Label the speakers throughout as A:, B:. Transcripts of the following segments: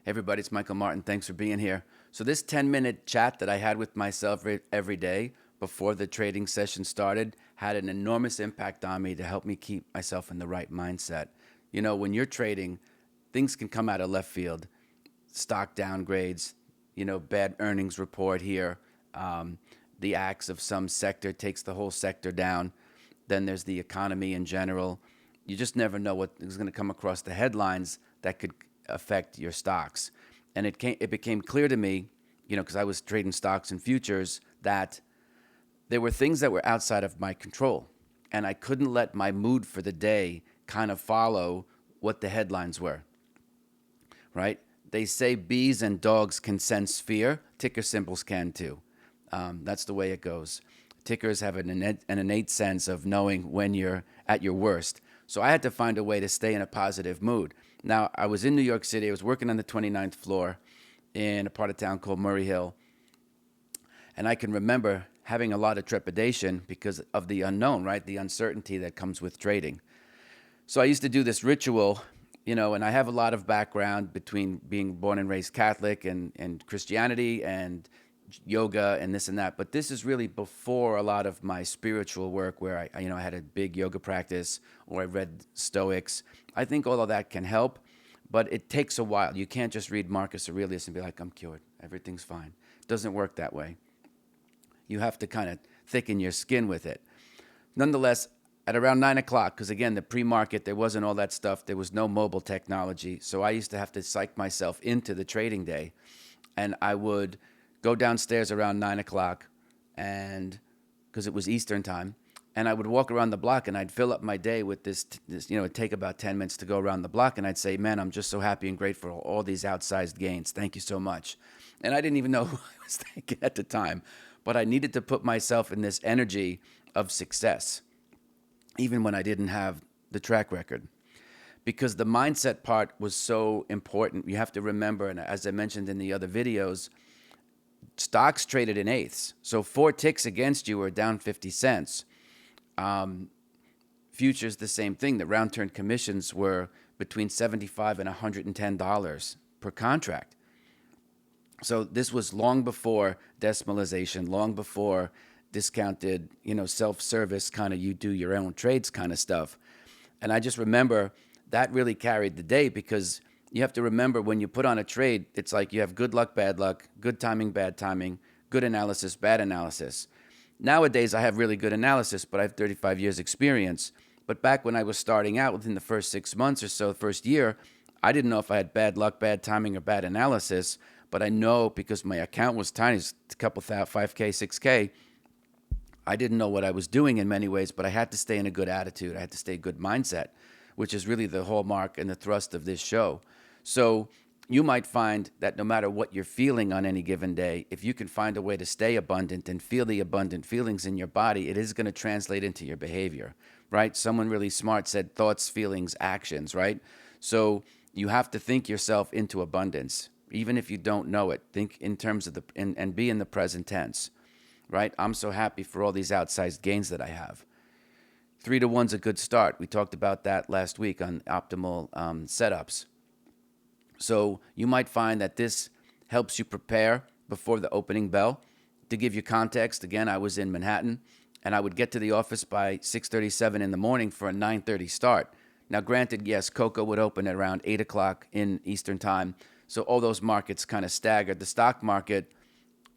A: Hey everybody, it's Michael Martin. Thanks for being here. So this 10-minute chat that I had with myself every day before the trading session started had an enormous impact on me to help me keep myself in the right mindset. You know, when you're trading, things can come out of left field. Stock downgrades, bad earnings report here. The acts of some sector takes the whole sector down. Then there's the economy in general. You just never know what is going to come across the headlines that could affect your stocks. And it became clear to me, because I was trading stocks and futures, that there were things that were outside of my control. And I couldn't let my mood for the day kind of follow what the headlines were, right? They say bees and dogs can sense fear. Ticker symbols can too. That's the way it goes. Tickers have an innate sense of knowing when you're at your worst. So I had to find a way to stay in a positive mood. Now, I was in New York City. I was working on the 29th floor in a part of town called Murray Hill. And I can remember having a lot of trepidation because of the unknown, right? The uncertainty that comes with trading. So I used to do this ritual, and I have a lot of background between being born and raised Catholic and Christianity and yoga and this and that. But this is really before a lot of my spiritual work where I had a big yoga practice or I read Stoics. I think all of that can help, but it takes a while. You can't just read Marcus Aurelius and be like, I'm cured. Everything's fine. It doesn't work that way. You have to kind of thicken your skin with it. Nonetheless, at around 9 o'clock, because again, the pre-market, there wasn't all that stuff. There was no mobile technology. So I used to have to psych myself into the trading day. And I would go downstairs around 9 o'clock, and because it was Eastern time, and I would walk around the block and I'd fill up my day with this, it'd take about 10 minutes to go around the block. And I'd say, man, I'm just so happy and grateful for all these outsized gains. Thank you so much. And I didn't even know who I was thanking at the time, but I needed to put myself in this energy of success, even when I didn't have the track record, because the mindset part was so important. You have to remember, and as I mentioned in the other videos, stocks traded in eighths. So 4 ticks against you are down 50 cents. Futures, the same thing. The round turn commissions were between $75 and $110 per contract. So this was long before decimalization, long before discounted, self-service kind of you do your own trades kind of stuff. And I just remember that really carried the day, because you have to remember when you put on a trade, it's like you have good luck, bad luck, good timing, bad timing, good analysis, bad analysis. Nowadays, I have really good analysis, but I have 35 years experience. But back when I was starting out, within the first 6 months or so, first year, I didn't know if I had bad luck, bad timing, or bad analysis. But I know, because my account was tiny, it's a couple thousand, 5K, 6K, I didn't know what I was doing in many ways, but I had to stay in a good attitude. I had to stay in a good mindset, which is really the hallmark and the thrust of this show. So you might find that no matter what you're feeling on any given day, if you can find a way to stay abundant and feel the abundant feelings in your body, it is going to translate into your behavior, right? Someone really smart said thoughts, feelings, actions, right? So you have to think yourself into abundance. Even if you don't know it, think in terms of and be in the present tense, right? I'm so happy for all these outsized gains that I have. 3 to 1's a good start. We talked about that last week on optimal setups. So you might find that this helps you prepare before the opening bell. To give you context, again, I was in Manhattan, and I would get to the office by 6:37 in the morning for a 9:30 start. Now, granted, yes, Coco would open at around 8 o'clock in Eastern time, so all those markets kind of staggered. The stock market,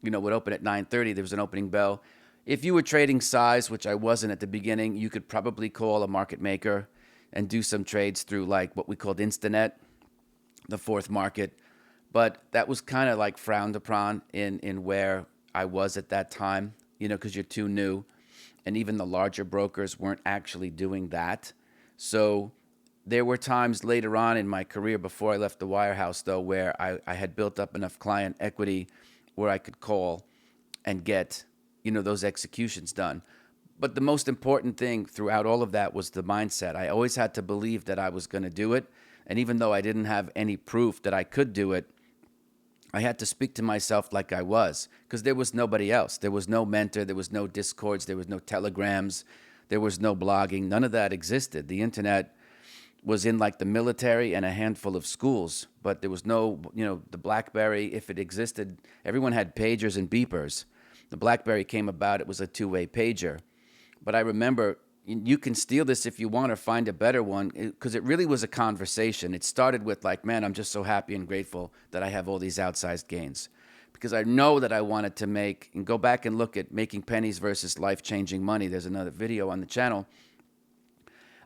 A: would open at 9:30. There was an opening bell. If you were trading size, which I wasn't at the beginning, you could probably call a market maker and do some trades through like what we called Instinet, the fourth market. But that was kind of like frowned upon in where I was at that time, because you're too new. And even the larger brokers weren't actually doing that. So there were times later on in my career before I left the wirehouse, though, where I had built up enough client equity where I could call and get, those executions done. But the most important thing throughout all of that was the mindset. I always had to believe that I was going to do it. And even though I didn't have any proof that I could do it, I had to speak to myself like I was, because there was nobody else. There was no mentor. There was no Discords. There was no Telegrams. There was no blogging. None of that existed. The internet was in like the military and a handful of schools, but there was no, the BlackBerry, if it existed, everyone had pagers and beepers. The BlackBerry came about, it was a two-way pager. But I remember, you can steal this if you want or find a better one, because it really was a conversation. It started with like, man, I'm just so happy and grateful that I have all these outsized gains. Because I know that I wanted to make, and go back and look at Making Pennies versus Life-Changing Money. There's another video on the channel.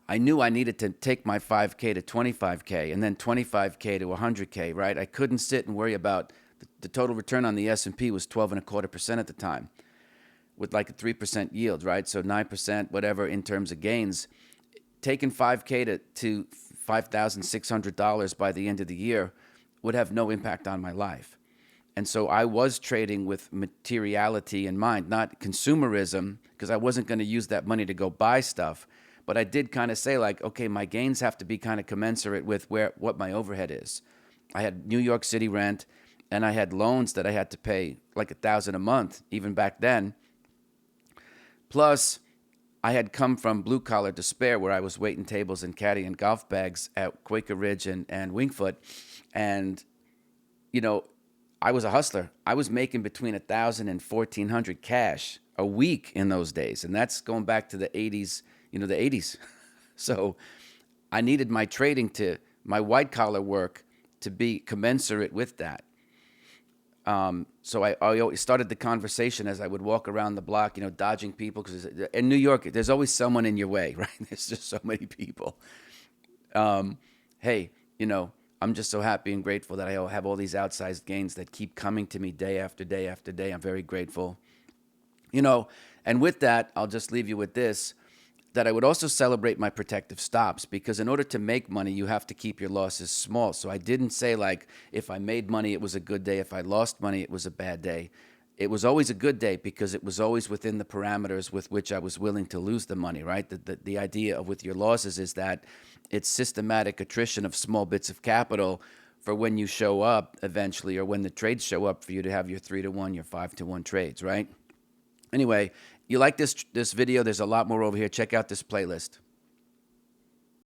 A: I knew I needed to take my 5K to 25K and then 25K to 100K, right? I couldn't sit and worry about the total return on the S&P was 12.25% at the time with like a 3% yield, right? So 9%, whatever, in terms of gains. Taking 5K to $5,600 by the end of the year would have no impact on my life. And so I was trading with materiality in mind, not consumerism, because I wasn't going to use that money to go buy stuff. But I did kind of say like, okay, my gains have to be kind of commensurate with what my overhead is. I had New York City rent, and I had loans that I had to pay like $1,000 a month, even back then. Plus, I had come from blue collar despair, where I was waiting tables and caddying golf bags at Quaker Ridge and Wingfoot, and I was a hustler. I was making between $1,000 and $1,400 cash a week in those days, and that's going back to the '80s. The '80s. So I needed my my white collar work to be commensurate with that. So I always started the conversation as I would walk around the block, dodging people, because in New York, there's always someone in your way, right? There's just so many people. Hey, I'm just so happy and grateful that I have all these outsized gains that keep coming to me day after day after day. I'm very grateful. And with that, I'll just leave you with this, that I would also celebrate my protective stops, because in order to make money, you have to keep your losses small. So I didn't say like, if I made money, it was a good day. If I lost money, it was a bad day. It was always a good day, because it was always within the parameters with which I was willing to lose the money, right? The idea of with your losses is that it's systematic attrition of small bits of capital for when you show up eventually, or when the trades show up for you to have your 3-to-1, your 5-to-1 trades, right? Anyway, you like this video? There's a lot more over here. Check out this playlist.